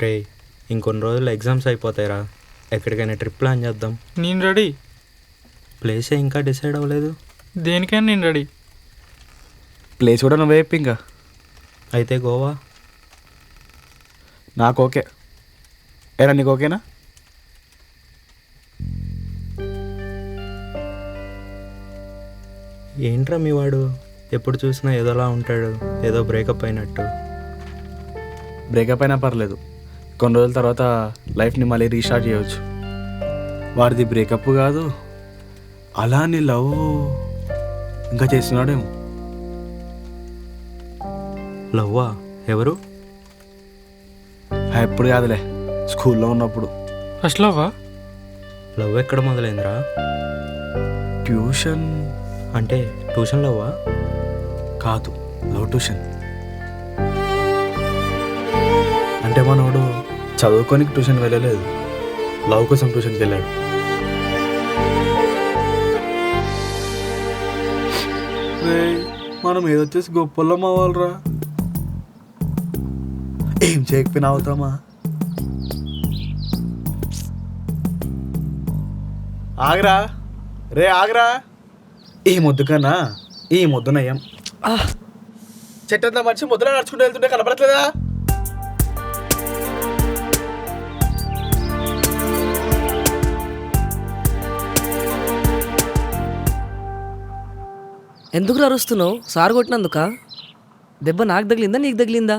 రే ఇంకొన్ని రోజులు ఎగ్జామ్స్ అయిపోతాయిరా, ఎక్కడికైనా ట్రిప్ ప్లాన్ చేద్దాం. నేను రెడీ. ప్లేసే ఇంకా డిసైడ్ అవ్వలేదు. దేనికైనా నేను రెడీ. ప్లేస్ కూడా నువ్వే చెప్పి ఇంకా. అయితే గోవా. నాకు ఓకే. ఏరా నీకు ఓకేనా? ఏంట్రా మీ వాడు ఎప్పుడు చూసినా ఏదోలా ఉంటాడు, ఏదో బ్రేకప్ అయినట్టు. బ్రేకప్ అయినా పర్లేదు, కొన్ని రోజుల తర్వాత లైఫ్ని మళ్ళీ రీస్టార్ట్ చేయవచ్చు. వాడిది బ్రేకప్ కాదు, అలా నీ లవ్ ఇంకా చేస్తున్నాడేమో. లవ్వా? ఎవరు? ఎప్పుడు కాదులే, స్కూల్లో ఉన్నప్పుడు. ఫస్ట్ లవ్వా? లవ్ ఎక్కడ మొదలైందిరా? ట్యూషన్ అంటే ట్యూషన్ లవ్వా? కాదు, లవ్ ట్యూషన్. అంటే మనోడు చదువుకోనికి ట్యూషన్ వెళ్ళలేదు, లవ్ కోసం ట్యూషన్కి వెళ్ళాడు. మనం ఏదొచ్చేసి గొప్పలం అవ్వాలరా, ఏం చేయకపోయినా అవుతామా? ఆగరా రే, ఆగరా. ఈ ముద్దు కన్నా ఈ ముద్దు నయం. చెట్టంతా మనిషి ముద్దులో నడుచుకుంటూ వెళ్తుంటే కనపడట్లేదా? ఎందుకు అరుస్తున్నావు? సార్ కొట్టినందుక? దెబ్బ నాకు తగిలిందా నీకు తగిలిందా?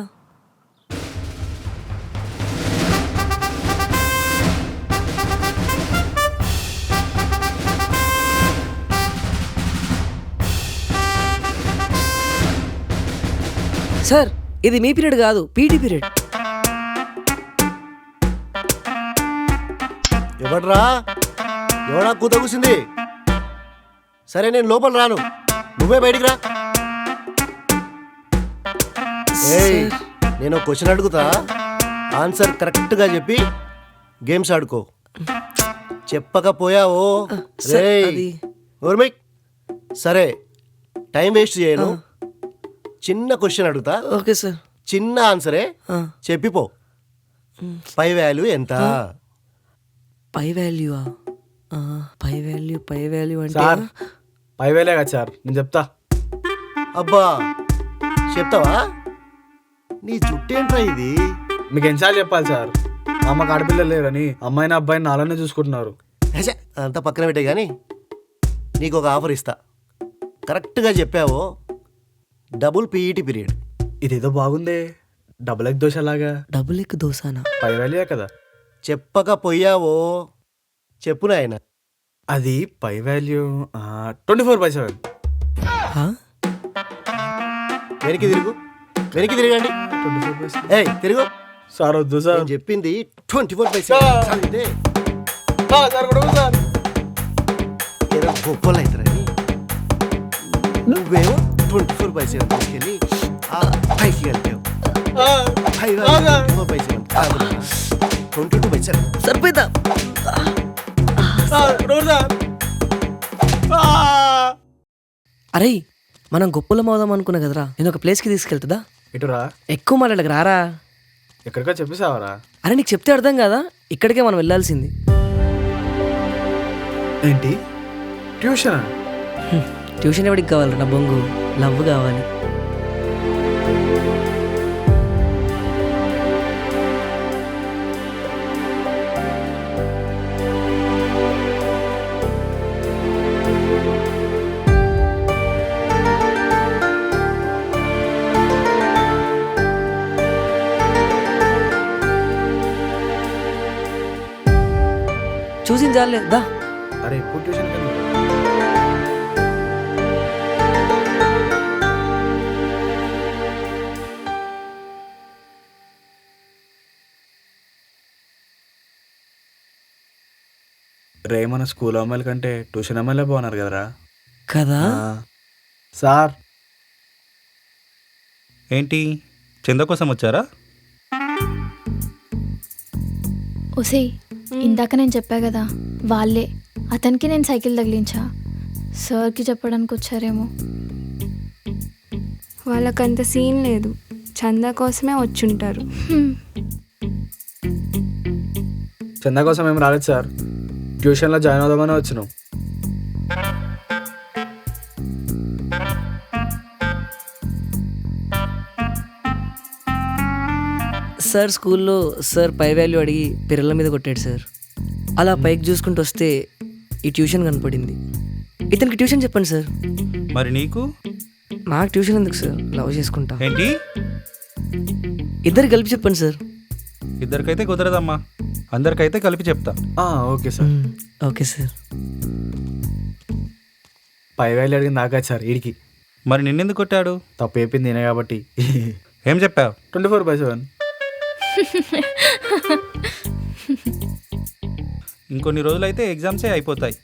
సార్ ఇది మీ పీరియడ్ కాదు, పీటీ పీరియడ్. ఎవడ్రా? ఎవడా కూత కూసింది? సరే నేను లోపల రాను, నువ్వే బయటికి రా. ఏయ్, నేను క్వశ్చన్ అడుగుతా, ఆన్సర్ కరెక్ట్గా చెప్పి గేమ్స్ ఆడుకో. చెప్పకపోయావో ఓర్మిక్. సరే టైం వేస్ట్ చేయను, చిన్న క్వశ్చన్ అడుగుతా. Okay sir. చిన్న ఆన్సరే చెప్పిపో. పై వాల్యూ ఎంత? పై వాల్యూవా? పై వాల్యూ అంటే సార్ పైవేలే కదా సార్, నేను చెప్తా. అబ్బా చెప్తావా? నీ జుట్టేంట్రా ఇది? మీకు ఎన్నిసార్లు చెప్పాలి సార్, మా అమ్మకి ఆడపిల్లలు లేరని అమ్మాయిని అబ్బాయిని నాలోనే చూసుకుంటున్నారు. అంతా పక్కన పెట్టే కానీ నీకు ఒక ఆఫర్ ఇస్తా. కరెక్ట్గా చెప్పావో డబుల్ పీఈటీ పీరియడ్. ఇదేదో బాగుందే, డబుల్ ఎగ్ దోశ లాగా. Double egg దోసానా? పైవేలే కదా. చెప్పకపోయావో చెప్పు నాయన. అది పై వాల్యూ 24/7. వెనక్కి తిరుగు, వెనక్కి తిరగండి. ఏయ్ తిరుగు. సార్ వద్దు సార్, నేను చెప్పింది 24/7. గొప్పలు అవుతారని నువ్వేమో 24/7 తీసుకెళ్ళి పైకి వెళ్తావు. 22/7 సరిపోయిందా? అరే మనం గొప్పలం అవుదాం అనుకున్నా కదరా, నేను ఒక ప్లేస్కి తీసుకెళ్తుందా? ఇటురా. ఎక్కువ మాట్లాడక రారా. ఎక్కడికో చెప్పేసావరా? అరే నీకు చెప్తే అర్థం కదా, ఇక్కడికే మనం వెళ్ళాల్సింది. ఏంటి ట్యూషనా? ట్యూషన్ ఎవరికి కావాలి నా బొంగు? లవ్ కావాలి. చూసింది చాలే దా. అరే ఎప్పుడు ట్యూషన్ రే, మన స్కూల్ అమ్మాయిల కంటే ట్యూషన్ అమ్మాయిలే బాగున్నారు కదరా. కదా సార్. ఏంటి చంద కోసం వచ్చారా? ఒసేయ్ ఇందాక నేను చెప్పా కదా వాళ్ళే. అతనికి నేను సైకిల్ తగిలించా. సార్కి చెప్పడానికి వచ్చారేమో. వాళ్ళకంత సీన్ లేదు, చందా కోసమే వచ్చుంటారు. చందా కోసం ఏం రాలేదు సార్, ట్యూషన్లో జాయిన్ అవుదామని వచ్చినాం. సార్ స్కూల్లో సార్ పై వాల్యూ అడిగి పిల్లల మీద కొట్టాడు సార్. అలా పైకి చూసుకుంటూ వస్తే ఈ ట్యూషన్ కనపడింది. ఇతనికి ట్యూషన్ చెప్పండి సార్. మరి నీకు నాకు ట్యూషన్ ఎందుకు సార్, లవ్ చేసుకుంటా. ఏంటి? ఇద్దరు కలిపి చెప్పండి సార్. ఇద్దరికైతే కుదరదమ్మా, అందరికైతే కలిపి చెప్తా. Okay sir. Okay sir. పై వేలు అడిగింది నాకా సార్, వీడికి మరి నిన్నెందుకు కొట్టాడు? తప్పు చెప్పింది నేనే కాబట్టి. ఏం చెప్పావు? 24/7. ఇంకొన్ని రోజులైతే ఎగ్జామ్సే అయిపోతాయి,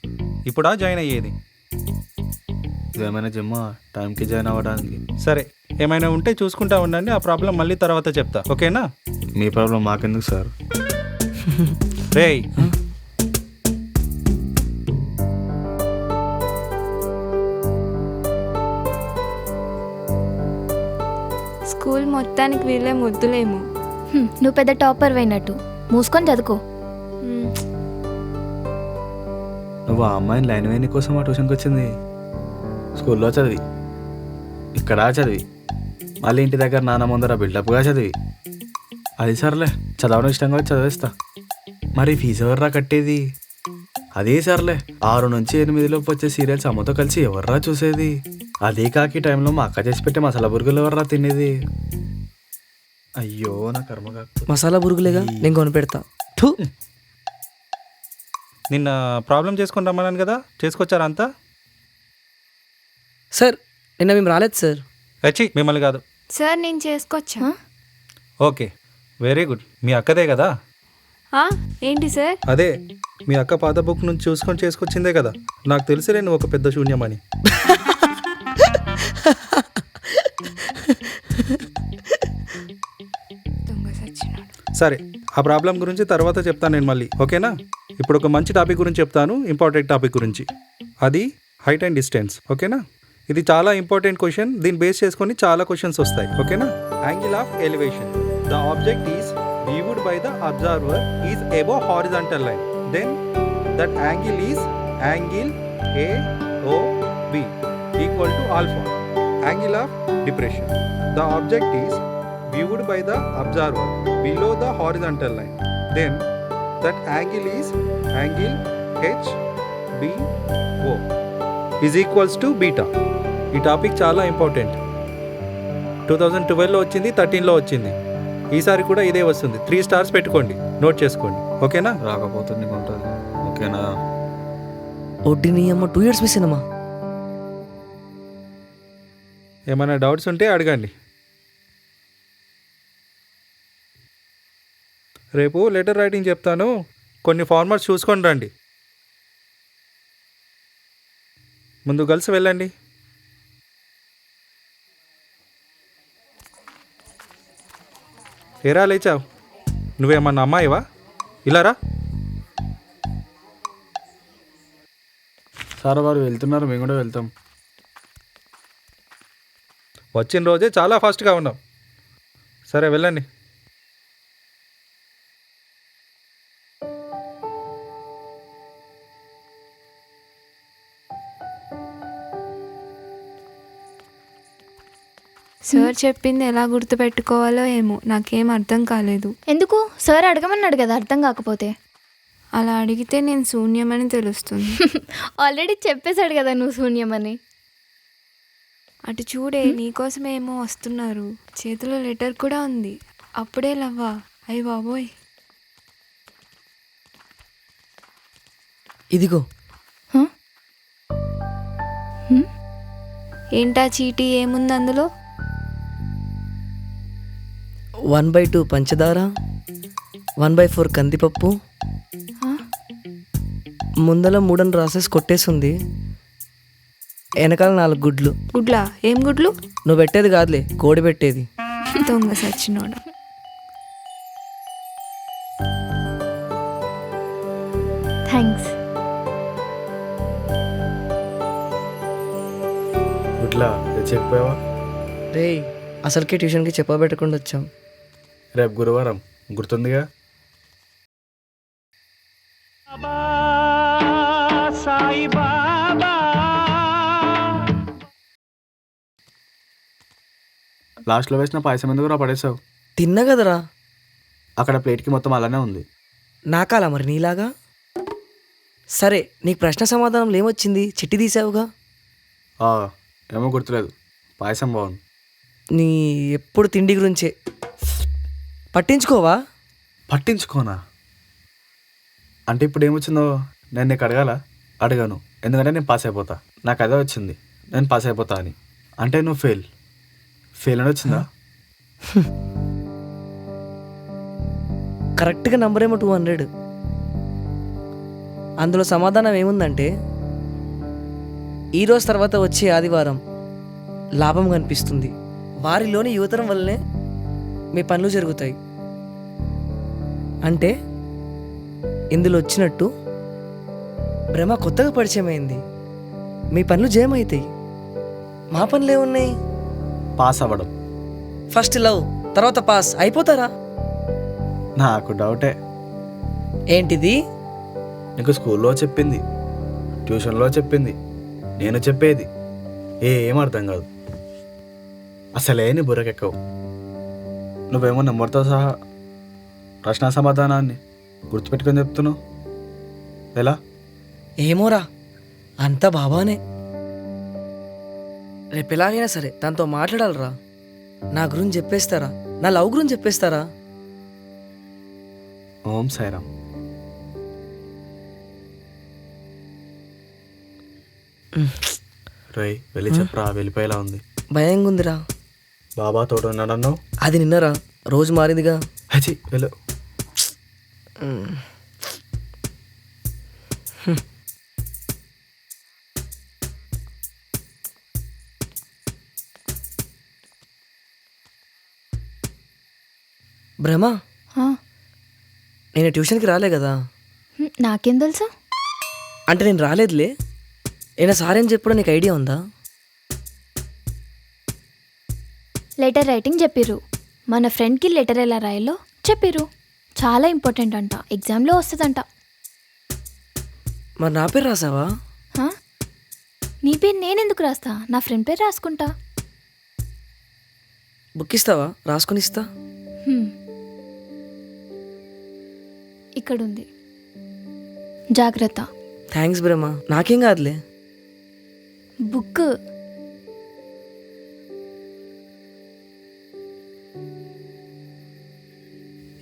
ఇప్పుడా జాయిన్ అయ్యేది? ఇదేమైనా జిమ్ టైంకి జాయిన్ అవ్వడానికి. సరే, ఏమైనా ఉంటే చూసుకుంటా ఉండండి, ఆ ప్రాబ్లం మళ్ళీ తర్వాత చెప్తా, ఓకేనా? మీ ప్రాబ్లం మాకెందుకు సార్? రేయ్, స్కూల్ మొత్తానికి వీళ్ళే మొద్దులేమో. నువ్వు పెద్ద టాపర్ అయినట్టు మూసుకొని చదువుకో. నువ్వు ఆ అమ్మాయిని లైన్ వేయని కోసం ఆ ట్యూషన్కి వచ్చింది. స్కూల్లో చదివి, ఇక్కడ చదివి, మళ్ళీ ఇంటి దగ్గర నాన్న ముందర బిల్డప్గా చదివి. అది సర్లే, చదవడం ఇష్టంగా వచ్చి చదివేస్తా. మరి ఫీజు ఎవర్రా కట్టేది? అదే సర్లే, 6 నుంచి 8 లోపు వచ్చే సీరియల్స్ అమ్మతో కలిసి ఎవర్రా చూసేది? అదే కాకి టైంలో మా అక్క చేసి పెట్టే మసాలా బురుగులు ఎవర్రా తినేది? అయ్యో నా కర్మ కాకపోతే. మసాలా బురుగులేగా, నేను కొనిపెడతా. థూ. నిన్న ప్రాబ్లం చేసుకొని రమ్మన్నాను కదా, చేసుకొచ్చారా అంతా? సార్ నిన్న మేము రాలేదు సార్. వచ్చి మిమ్మల్ని కాదు. సార్ నేను చేసుకొచ్చా. Okay, very good. మీ అక్కదే కదా? ఏంటి సార్? అదే, మీ అక్క పాత బుక్ నుంచి చూసుకొని చేసుకొచ్చిందే కదా. నాకు తెలిసిలే నువ్వు ఒక పెద్ద శూన్యమని. సరే, ఆ ప్రాబ్లం గురించి తర్వాత చెప్తాను నేను మళ్ళీ, ఓకేనా? ఇప్పుడు ఒక మంచి టాపిక్ గురించి చెప్తాను, ఇంపార్టెంట్ టాపిక్ గురించి. అది హైట్ అండ్ డిస్టెన్స్, ఓకేనా? ఇది చాలా ఇంపార్టెంట్ క్వశ్చన్, దీన్ని బేస్ చేసుకొని చాలా క్వశ్చన్స్ వస్తాయి, ఓకేనా? Angle of elevation. The object is viewed by the observer is above horizontal line, then that angle is angle AOB equal to alpha. Angle of depression. The object is viewed by the observer below the horizontal line, then that angle is angle HBO is equals to beta. ఈ topic చాలా important. 2012లో వచ్చింది, 13లో వచ్చింది, ఈసారి కూడా ఇదే వస్తుంది. 3 stars పెట్టుకోండి, note చేసుకోండి, ఓకేనా? రాకపోతే నీకు ఉంటుంది, ఓకేనా? ఒడ్డి నీ అమ్మ 2 years మిస్ అయినమ్మా. ఏమైనా డౌట్స్ ఉంటే అడగండి. రేపు లెటర్ రైటింగ్ చెప్తాను, కొన్ని ఫార్మాట్స్ చూసుకొని రండి. ముందు కలిసి వెళ్ళండి. ఏరా లేచావు? నువ్వేమన్నా అమ్మాయివా? ఇలా రా. సార్ వారు వెళ్తున్నారు, మేము కూడా వెళ్తాం. వచ్చిన రోజే చాలా ఫాస్ట్గా ఉన్నాం. సరే వెళ్ళండి. సార్ చెప్పింది ఎలా గుర్తుపెట్టుకోవాలో ఏమో, నాకేం అర్థం కాలేదు. ఎందుకు? సార్ అడగమన్నాడు కదా, అర్థం కాకపోతే. అలా అడిగితే నేను శూన్యమని తెలుస్తుంది. ఆల్రెడీ చెప్పేశాడు కదా నువ్వు శూన్యమని. అటు చూడే, నీకోసమేమో వస్తున్నారు. చేతిలో లెటర్ కూడా ఉంది. అప్పుడే లవ్వా? అయ్య బాబోయ్. ఇదిగో. ఏంటా చీటీ? ఏముంది అందులో? 1/2 పంచదార, 1/4 కందిపప్పు, ముందల 3 అని రాసేసి కొట్టేసింది, వెనకాల 4 గుడ్లు. గుడ్లా? ఏం గుడ్లు? నువ్వు పెట్టేది కాదులే, కోడి పెట్టేది. దొంగ సచ్చినోడా. థ్యాంక్స్. ఎట్లా చెప్పావా? రే అసలుకే ట్యూషన్కి చెప్పబెట్టకుండా వచ్చాం. రేపు గురువారం గుర్తుందిగా. లాస్ట్లో వేసిన పాయసం ఎందుకు పడేసావు? తిన్నా కదరా. అక్కడ ప్లేట్కి మొత్తం అలానే ఉంది. నాకాలా మరి నీలాగా? సరే నీకు ప్రశ్న సమాధానం ఏమొచ్చింది? చిట్టి తీసావుగా. ఆ, ఏమో గుర్తులేదు. పాయసం బాగుంది. నీ ఎప్పుడు తిండి గురించే. పట్టించుకోవా? పట్టించుకోనా అంటే ఇప్పుడు ఏమొచ్చిందో నేను నీకు అడగాల? అడగాను, ఎందుకంటే నేను పాస్ అయిపోతా. నాకు అదే వచ్చింది, నేను పాస్ అయిపోతా అని. అంటే నువ్వు ఫెయిల్ అని వచ్చిందా? కరెక్ట్గా నంబర్ ఏమో 200. అందులో సమాధానం ఏముందంటే ఈరోజు తర్వాత వచ్చే ఆదివారం లాభం కనిపిస్తుంది. వారిలోని యువతరం వల్లనే మీ పనులు జరుగుతాయి. అంటే ఇందులో వచ్చినట్టు భ్రమ కొత్తగా పరిచయమైంది. మీ పనులు జయమవుతాయి. మా పనులు ఏమున్నాయి? పాస్ అవ్వడం. ఫస్ట్ లవ్, తర్వాత పాస్ అయిపోతారా? నాకు డౌటే. ఏంటిది? నీకు స్కూల్లో చెప్పింది, ట్యూషన్లో చెప్పింది, నేను చెప్పేది ఏం అర్థం కాదు. అసలే నీ బుర్రకెక్కవు. నువ్వేమో నెంబర్తో సహా ప్రశ్న సమాధానాన్ని గుర్తుపెట్టుకొని చెప్తున్నావు. ఎలా? ఏమోరా, అంతా బాబానే. రేపు ఎలాగైనా సరే తనతో మాట్లాడాలరా. నా గురించి చెప్పేస్తారా? నా లవ్ గురించి చెప్పేస్తారా? ఓం సాయిరామ్. రై వెళ్ళి చెప్పరా, వెళ్ళిపోయేలా ఉంది. భయంగా ఉందిరా. బాబా తోడు ఉన్నాడన్నావు. అది నిన్నరా, రోజు మారిందిగా. హచి వెళ్ళు. భ్రమ, ఆ, నేను ట్యూషన్కి రాలే కదా. నాకేం తెలుసు? అంటే నేను రాలేదులే. అయినా సార్ ఏం చెప్పడం నీకు ఐడియా ఉందా? లెటర్ రైటింగ్ చెప్పిర్రు. మన ఫ్రెండ్కి లెటర్ ఎలా రాయాలో చెప్పిర్రు. చాలా ఇంపార్టెంట్ అంట, ఎగ్జామ్లో వస్తుందంట. మరి నా పేరు రాసావా? హా? నీ పేరు నేనెందుకు రాస్తా? నా ఫ్రెండ్ పేరు రాసుకుంటా. బుక్ ఇస్తావా? రాసుకొని ఇస్తా. హ్మ్. ఇక్కడుంది, జాగ్రత్త. థ్యాంక్స్ బ్రహ్మ, నాకేం కాదులే. బుక్.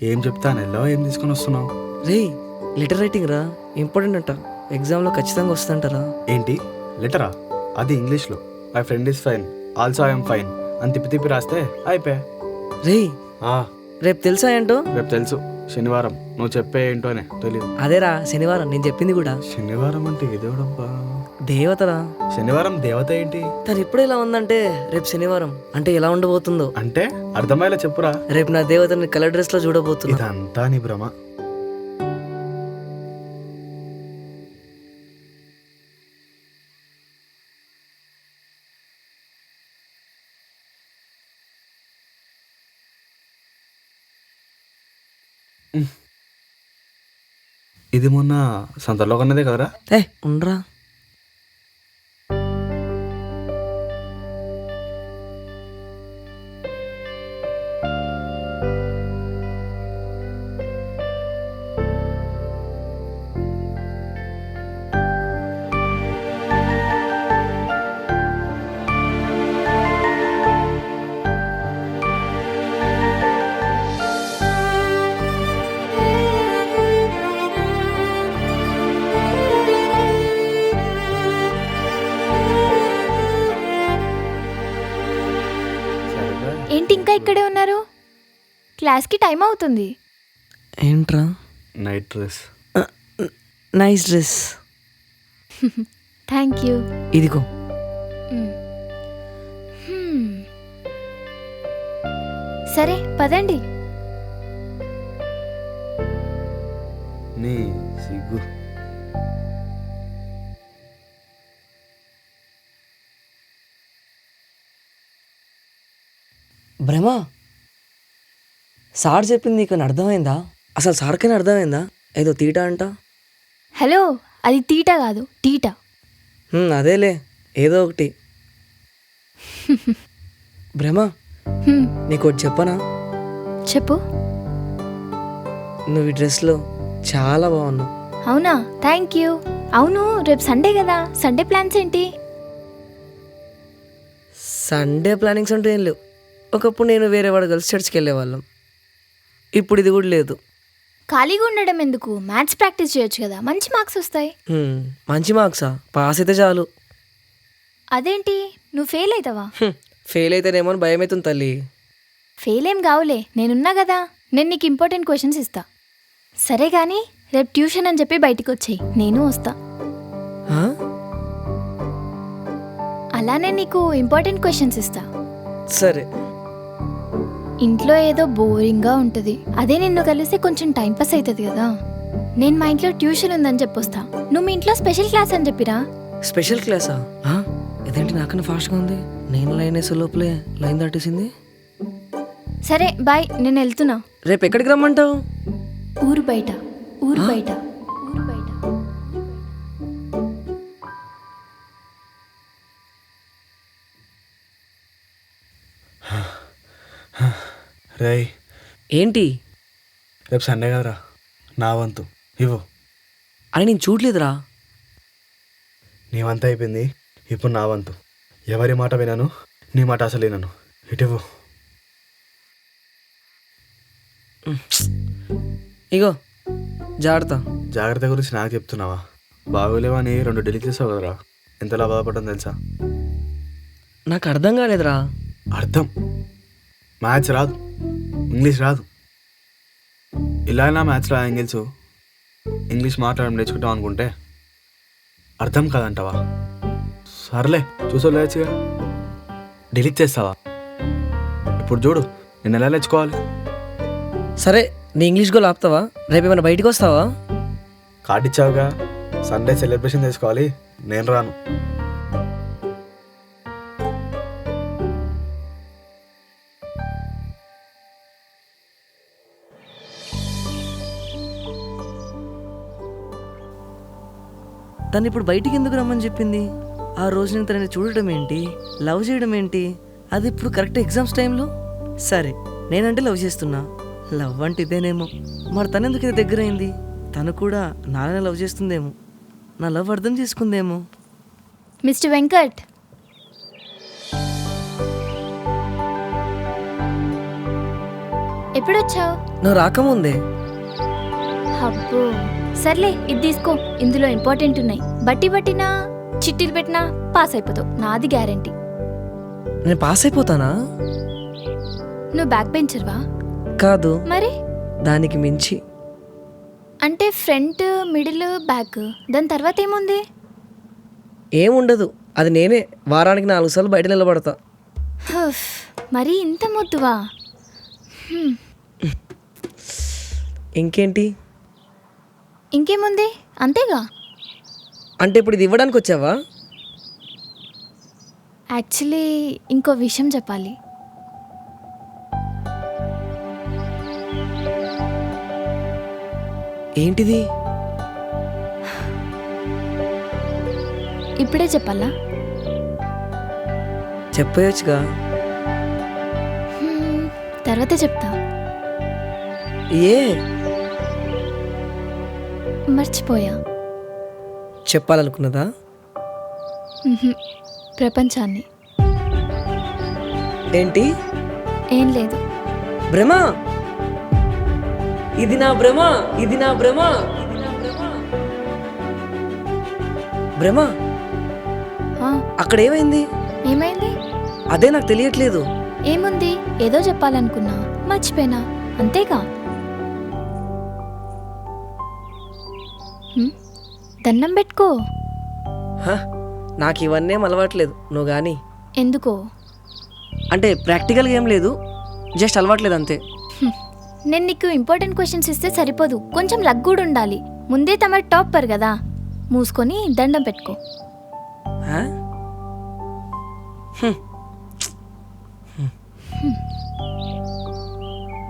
ఏం చెప్తాను, ఎల్లో ఏం తీసుకొని వస్తున్నావు? రే లెటర్ రైటింగ్ రా, ఇంపార్టెంట్ అంట. ఎగ్జామ్లో ఖచ్చితంగా వస్తుంటారా? ఏంటి లెటరా? అది ఇంగ్లీష్లో. My friend is fine, also I'm fine అని తిప్పి తిప్పి రాస్తే అయిపోయా. రే ఆ, రేపు తెలుసా ఏంటో? రేపు తెలుసు. శనివారం. నువ్వు చెప్పే ఏంటోనే తెలీదు. అదేరా శనివారం, నేను చెప్పింది కూడా. శనివారం అంటే ఏదేవడబ్బా? దేవతరా. శనివారం దేవత ఏంటి? తను ఎప్పుడు ఎలా ఉందంటే రేపు శనివారం అంటే ఎలా ఉండబోతుందో. అంటే అర్థమయ్యేలా చెప్పురా. రేపు నా దేవతని కలర్ డ్రెస్ లో చూడబోతున్నా. ఇదంతా నీ భ్రమ. ఇది మొన్న సంతలో కొన్నదే కదరా? ఉండరా. ఏంటి ఇంకా ఇక్కడే ఉన్నారు? క్లాస్కి టైం అవుతుంది. ఏంట్రా? Night dress. Nice dress. Thank you. ఇదిగో. సరే పదండి. నీ సిగ్గు. బ్రహ్మ, సార్ చెప్పింది నీకు అర్థమైందా? అసలు సార్కైనా అర్థమైందా? ఏదో తీట అంట. హలో, అది తీట కాదు టీట. అదేలే, ఏదో ఒకటి. బ్రహ్మ, హ్మ్, నీకు ఒకటి చెప్పనా? చెప్పు. నువ్వు ఈ డ్రెస్లో చాలా బాగున్నావు. అవునా, థ్యాంక్ యూ. అవును, రేపు సండే కదా, సండే ప్లాన్స్ ఏంటి? సండే ప్లానింగ్స్ అంటూ ఏం లేవు. ఒకప్పుడు నేను వేరే వాడు కలిసి చర్చ్కి వెళ్ళేవాళ్ళం. ఇప్పుడు ఇది కూడా లేదు. ఖాళీగా ఉండడం ఎందుకు? మ్యాథ్స్ ప్రాక్టీస్ చేయొచ్చు కదా, మంచి మార్క్స్ వస్తాయి. మంచి మార్క్సా? పాస్ అయితే చాలు. అదేంటి, నువ్వు ఫెయిల్ అవుతావా? ఫెయిల్ అయితేనేమో అని భయం అవుతుంది తల్లి. ఫెయిల్ ఏం కావులే, నేనున్నా కదా. నేను నీకు ఇంపార్టెంట్ క్వశ్చన్స్ ఇస్తా. సరే కానీ రేపు ట్యూషన్ అని చెప్పి బయటికి వచ్చేయి, నేను వస్తా. ఆ? అలానే నీకు ఇంపార్టెంట్ క్వశ్చన్స్ ఇస్తా. సరే. ఇంట్లో ఏదో బోరింగ్గా ఉంటుంది, అదే నిన్ను కలిస్తే కొంచెం టైంపాస్ అవుతుంది కదా. నేను మా ఇంట్లో ట్యూషన్ ఉందని చెప్పొస్తా, నువ్వు మీ ఇంట్లో స్పెషల్ క్లాస్ అని చెప్పిరా. స్పెషల్ క్లాసా? ఇదేంటి నాకన్నా ఫాస్ట్గా ఉంది. నేను లైన్ వేసే లోపలే లైన్ దాటేసింది. సరే బాయ్, నేను వెళ్తున్నా. రేపు ఎక్కడికి రమ్మంటావు? ఊరు బయట. ఊరు బయట. ఊరు బయట. రేయ్, ఏంటి రేపు సండే కదరా, నా వంతు ఇవ్వు. అని నేను చూడలేదురా. నీ వంతు అయిపోయింది, ఇప్పుడు నా వంతు. ఎవరి మాట వినను, నీ మాట అసలు వినను. ఇటివ్వు. ఇగో జాగ్రత్త. జాగ్రత్త గురించి నాకు చెప్తున్నావా? బాగోలేవా అని 2 డిలీట్ చేసావు కదరా, ఎంతలా బాధపడ్డం తెలుసా? నాకు అర్థం కాలేదురా. అర్థం? మ్యాథ్స్ రాదు, ఇంగ్లీష్ రాదు. ఇలా నా మ్యాథ్స్లో యాంగిల్స్, ఇంగ్లీష్ మాట్లాడడం నేర్చుకుంటాం అనుకుంటే అర్థం కాదంటావా? సర్లే, చూసోలేచ్చుగా. డిలీట్ చేస్తావా? ఇప్పుడు చూడు, నేను ఎలా నేర్చుకోవాలి? సరే, నీ ఇంగ్లీష్ గోల్ ఆపుతావా? రేపు ఏమైనా బయటికి వస్తావా? కార్డు ఇచ్చావుగా, సండే సెలబ్రేషన్ చేసుకోవాలి, నేను రాను. తను ఇప్పుడు బయటికి ఎందుకు రమ్మని చెప్పింది? ఆ రోజు నేను తనని చూడటం ఏంటి, లవ్ చేయడం ఏంటి, అది ఇప్పుడు కరెక్ట్ ఎగ్జామ్స్ టైంలో. సరే, నేనంటే లవ్ చేస్తున్నా, లవ్ అంటే ఇదేనేమో. మరి తను ఎందుకు ఇది దగ్గర అయింది? తను కూడా నానే లవ్ చేస్తుందేమో, నా లవ్ అర్థం చేసుకుందేమో. మిస్టర్ వెంకట్, ఎప్పుడొచ్చావు? నువ్వు రాకముందే. అబ్బో, సర్లే ఇది తీసుకో, ఇందులో ఇంపార్టెంట్ ఉన్నాయి. బట్టి పట్టినా చిట్టీలు పెట్టినా పాస్ అయిపోతావు, నాది గ్యారంటీ. నేను పాస్ అయిపోతానా? నువ్వు బ్యాక్ బెంచర్వా? కాదు, మరి దానికి మించి. అంటే ఫ్రంట్, మిడిల్, బ్యాక్, దాని తర్వాత ఏముంది? ఏముండదు, అది నేనే వారానికి 4 సార్లు బయట నిలబడతా. హఫ్, మరీ ఇంత మొద్దువా? ఇంకేంటి? ఇంకేముంది, అంతేగా. అంటే ఇప్పుడు ఇది ఇవ్వడానికి వచ్చావా? యాక్చువల్లీ ఇంకో విషయం చెప్పాలి. ఏంటిది? ఇప్పుడే చెప్పాలా? చెప్పేయచ్చుగా. తర్వాత చెప్తా. ఏ మర్చిపోయా. చెప్పాలనుకున్నదా? ప్రపంచాన్ని. ఏంటి? ఏం లేదు. భ్రమ, ఇది నా భ్రమ, ఇది నా భ్రమ, ఇది నా భ్రమ. భ్రమ, ఆ, అక్కడ ఏమైంది? ఏమైంది? అదే నాకు తెలియట్లేదు. ఏముంది, ఏదో చెప్పాలనుకున్నా, మర్చిపోయినా, అంతేగా. దండం పెట్టుకో. నాకు ఇవన్నీ ఏం అలవాట్లేదు, నువ్వు కానీ. ఎందుకో? అంటే ప్రాక్టికల్గా ఏం లేదు, జస్ట్ అలవాట్లేదు అంతే. నేను నీకు ఇంపార్టెంట్ క్వశ్చన్స్ ఇస్తే సరిపోదు, కొంచెం లక్ కూడా ఉండాలి. ముందే తమ టాపర్ కదా, మూసుకొని దండం పెట్టుకో. ఆ?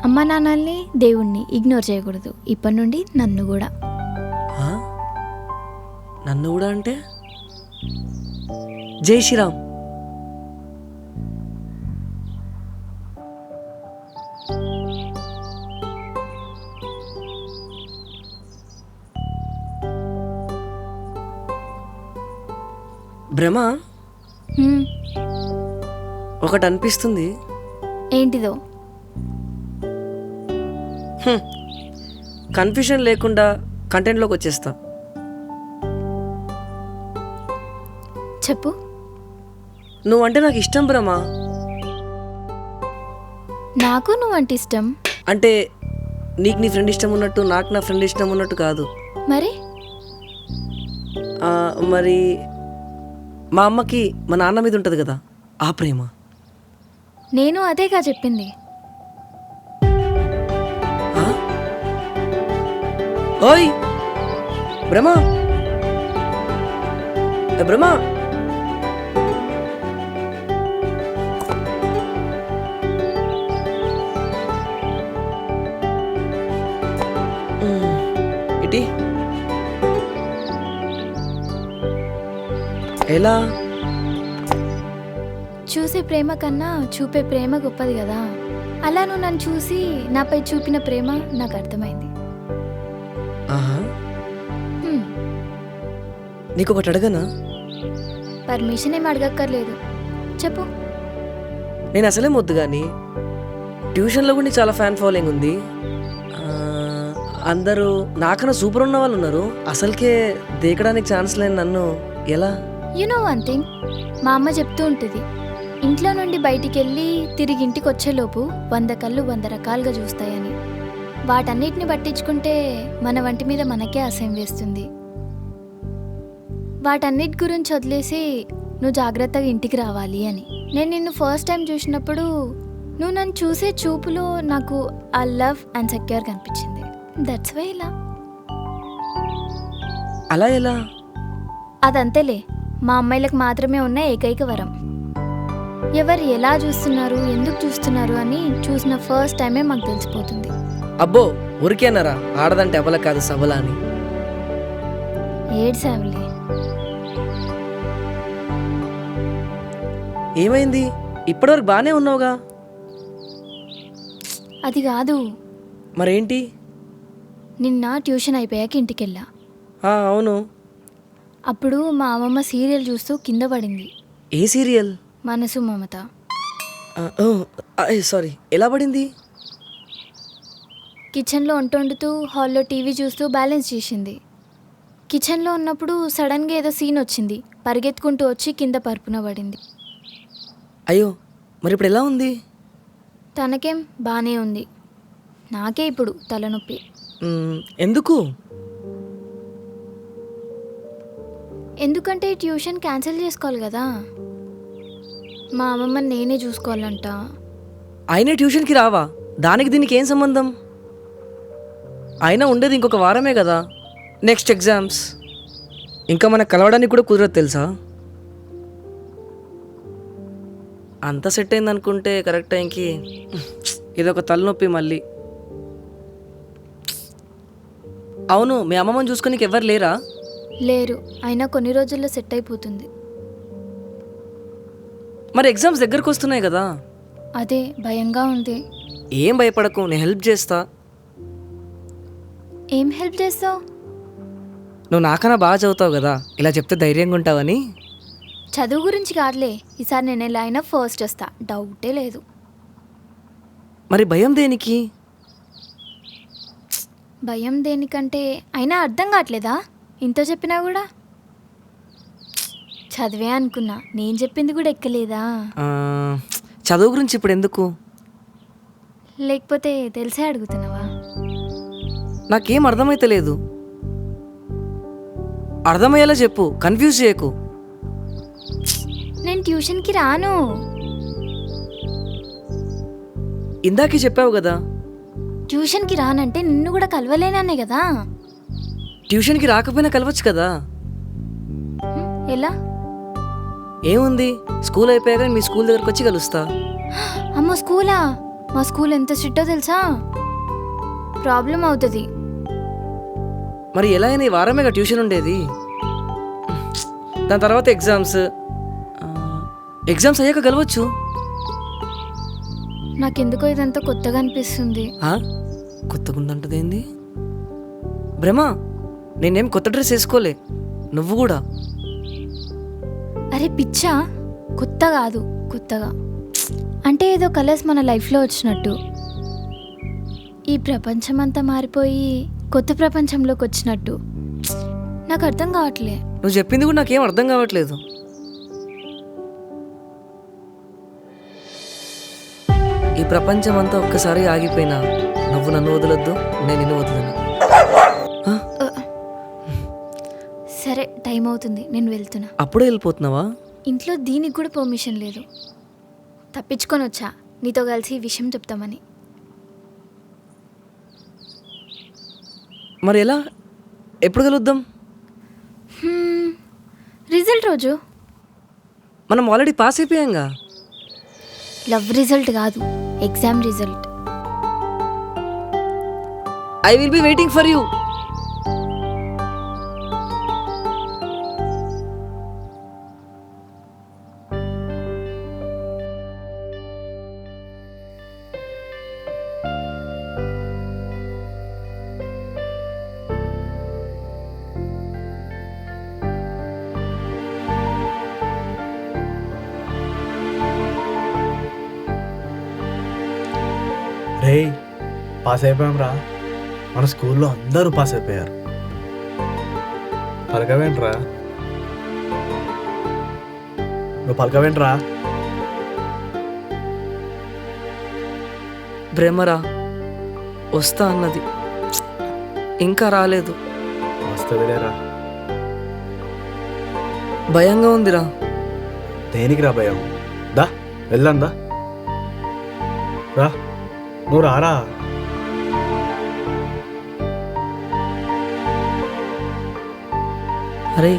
అమ్మ నాన్నల్ని దేవుణ్ణి ఇగ్నోర్ చేయకూడదు. ఇప్పటి నుండి నన్ను కూడా. ఆ? నన్ను కూడా అంటే జై శ్రీరామ్. భ్రమ హ్మ్, ఒకటి అనిపిస్తుంది. ఏంటిదో? కన్ఫ్యూజన్ లేకుండా కంటెంట్లోకి వచ్చేస్తా. చెప్పు. నువ్వంటే నాకు ఇష్టం భ్రమ. నాకు నువ్వంటే ఇష్టం. అంటే నీకు నీ ఫ్రెండ్ ఇష్టం ఉన్నట్టు నాకు నా ఫ్రెండ్ ఇష్టం ఉన్నట్టు కాదు. మరి మరి మా అమ్మకి మా నాన్న మీద ఉంటుంది కదా ఆ ప్రేమ. నేను అదేగా చెప్పింది. ఓయ్ భ్రమ, భ్రమ, ఇటీ ఎలా? చూసే ప్రేమ కన్నా చూపే ప్రేమ గొప్పది కదా. అలా నువ్వు నన్ను చూసి నాపై చూపిన ప్రేమ నాకు అర్థమైంది. ఆహా, హ్మ్, నీకు ఒకటి అడగనా? పర్మిషన్ ఏం అడగక్కర్లేదు, చెప్పు. నేను అసలే మొద్దు కానీ ట్యూషన్లో కూడా నీకు చాలా ఫ్యాన్ ఫాలోయింగ్ ఉంది. అందరూ నాకన్నా సూపర్ ఉన్న వాళ్ళు ఉన్నారు. అసలుకే దేకడానికి ఛాన్స్ లేని నన్ను ఎలా? యు నో వన్ థింగ్, మా అమ్మ చెప్తూ ఉంటుంది, ఇంట్లో నుండి బయటికి వెళ్ళి తిరిగి ఇంటికి వచ్చేలోపు 100 కళ్ళు 100 రకాలుగా చూస్తాయని. వాటన్నిటిని పట్టించుకుంటే మన వంటి మీద మనకే అసహ్యం వేస్తుంది. వాటన్నిటి గురించి వదిలేసి నువ్వు జాగ్రత్తగా ఇంటికి రావాలి అని. నేను నిన్ను ఫస్ట్ టైం చూసినప్పుడు నువ్వు నన్ను చూసే చూపులో నాకు ఆ లవ్ అండ్ సెక్యూర్ కనిపించింది. దట్స్ వై ఇలా. అలా ఎలా? అదంతేలే, మా అమ్మాయిలకు మాత్రమే ఉన్న ఏకైక వరం. ఎవరు ఎలా చూస్తున్నారు, ఎందుకు చూస్తున్నారు అని చూసిన ఫస్ట్ టైమే మాకు తెలిసిపోతుంది. అబ్బో ఊరికేనారా, ఆడదంటే అబల కాదు సబల అని. ఏడ్సావులే. ఏమైంది? ఇప్పటివరకు బాగానే ఉన్నావుగా. అది కాదు, మరేంటి? నిన్న ట్యూషన్ అయిపోయాక ఇంటికెళ్ళా. అవును. అప్పుడు మా అమ్మమ్మ సీరియల్ చూస్తూ కింద పడింది. ఏ సీరియల్? మనసు మమత. సారీ, ఎలా పడింది? కిచెన్లో వంట వండుతూ హాల్లో టీవీ చూస్తూ బ్యాలెన్స్ చేసింది. కిచెన్లో ఉన్నప్పుడు సడన్గా ఏదో సీన్ వచ్చింది. పరిగెత్తుకుంటూ వచ్చి కింద పరుపున పడింది. అయ్యో, మరి ఇప్పుడు ఎలా ఉంది? తనకేం బాగానే ఉంది, నాకే ఇప్పుడు తలనొప్పి. ఎందుకు? ఎందుకంటే ట్యూషన్ క్యాన్సిల్ చేసుకోవాలి కదా. మా అమ్మమ్మని నేనే చూసుకోవాలంట. అయినా ట్యూషన్కి రావా? దానికి దీనికి ఏం సంబంధం? అయినా ఉండేది ఇంకొక వారమే కదా, నెక్స్ట్ ఎగ్జామ్స్. ఇంకా మనకు కలవడానికి కూడా కుదరదు తెలుసా. అంతా సెట్ అయింది అనుకుంటే కరెక్ట్ టైంకి ఇదొక తలనొప్పి మళ్ళీ. అవును, మీ అమ్మమ్మని చూసుకొని ఎవరు లేరా? లేరు, అయినా కొన్ని రోజుల్లో సెట్ అయిపోతుంది. మరి ఎగ్జామ్స్ దగ్గరకు వస్తున్నాయి కదా. అదే భయంగా ఉంది. ఏం భయపడకు, నేను హెల్ప్ చేస్తా. ఏం హెల్ప్ చేస్తావు? నువ్వు నాకన్నా బాగా చదువుతావు కదా, ఇలా చెప్తే ధైర్యంగా ఉంటావని. చదువు గురించి కాదులే, ఈసారి నేను ఎలా అయినా ఫస్ట్ వస్తా, డౌటే లేదు. మరి భయం దేనికి? భయం దేనికంటే అయినా అర్థం కావట్లేదా ఇంత చెప్పినా కూడా? చదివే అనుకున్నా, నేను చెప్పింది కూడా ఎక్కలేదా? చదువు గురించి ఇప్పుడు ఎందుకు? లేకపోతే తెలిసే అడుగుతున్నావా? నాకేం అర్థమైతలేదు. అర్థమయ్యేలా చెప్పు, కన్ఫ్యూజ్ చేయకు. నేను ట్యూషన్కి రాను. ఇందాకే చెప్పావు కదా. ట్యూషన్కి రానంటే నిన్ను కూడా కలవలేననే కదా. ట్యూషన్కి రాకపోయినా కలవచ్చు కదా. ఎలా? ఏముంది, స్కూల్ అయిపోయాక మీ స్కూల్ దగ్గరకు వచ్చి కలుస్తా. అమ్మో స్కూలా? మా స్కూల్ ఎంత స్ట్రిక్టో తెలుసా? ప్రాబ్లం అవుతుంది. మరి ఎలా అయినా ఈ వారమేగా ట్యూషన్ ఉండేది. దాని తర్వాత ఎగ్జామ్స్. ఎగ్జామ్స్ అయ్యాక కలవచ్చు. నాకెందుకో ఇదంతా కొత్తగా అనిపిస్తుంది. కొత్తగా ఉందంటదేంది? బ్రహ్మ, నేనేం కొత్త డ్రెస్ వేసుకోలే, నువ్వు కూడా. అరే పిచ్చా, కొత్త కాదు, కొత్తగా అంటే ఏదో కలర్స్ మన లైఫ్లో వచ్చినట్టు. ఈ ప్రపంచం అంతా మారిపోయి కొత్త ప్రపంచంలోకి వచ్చినట్టు. నాకు అర్థం కావట్లే. నువ్వు చెప్పింది కూడా నాకేం అర్థం కావట్లేదు. ఈ ప్రపంచం అంతా ఒక్కసారి ఆగిపోయినా నువ్వు నన్ను వదలొద్దు, నేను నిన్ను వదలను. సరే, టైం అవుతుంది, నేను వెళ్తున్నా. అప్పుడే వెళ్ళిపోతున్నావా? ఇంట్లో దీనికి కూడా పర్మిషన్ లేదు. తప్పించుకొని వచ్చా నీతో కలిసి ఈ విషయం చెప్తామని. మరి ఎలా? ఎప్పుడు కలుద్దాం? రిజల్ట్ రోజు. మనం ఆల్రెడీ పాస్ అయిపోయాంగా. లవ్ రిజల్ట్ కాదు, exam result. I will be waiting for you. Ray, pass అయిపోయాం రా. మన స్కూల్లో అందరూ పాస్ అయిపోయారు. పలకవేంట్రా? నువ్వు పలకవేంట్రా? బ్రహ్మరా, వస్తా అన్నది, ఇంకా రాలేదు. వస్తుందిలేరా. భయంగా ఉందిరా. దేనికి రా భయం? దా వెళ్దాం, దా రా. నువ్వు రారా. అరే,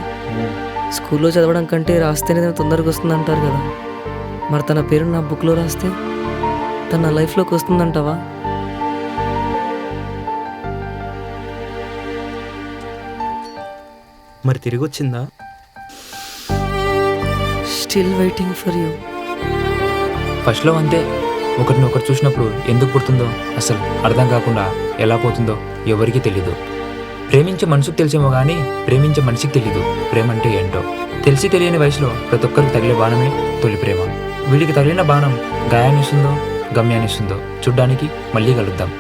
స్కూల్లో చదవడం కంటే రాస్తేనే తొందరగా వస్తుంది అంటారు కదా. మరి తన పేరు నా బుక్లో రాస్తే తన నా లైఫ్లోకి వస్తుందంటావా? మరి తిరిగి వచ్చిందా? Still waiting for you. ఫస్ట్లో అంతే, ఒకరినొకరు చూసినప్పుడు ఎందుకు పుడుతుందో అసలు అర్థం కాకుండా ఎలా పోతుందో ఎవరికీ తెలీదు. ప్రేమించే మనసుకు తెలిసేమో కానీ ప్రేమించే మనిషికి తెలీదు ప్రేమ అంటే ఏంటో. తెలిసి తెలియని వయసులో ప్రతి ఒక్కరికి తగిలే బాణమే తొలి ప్రేమ. వీడికి తగిలిన బాణం గాయాన్నిస్తుందో గమ్యాన్నిస్తుందో చూడ్డానికి మళ్ళీ కలుద్దాం.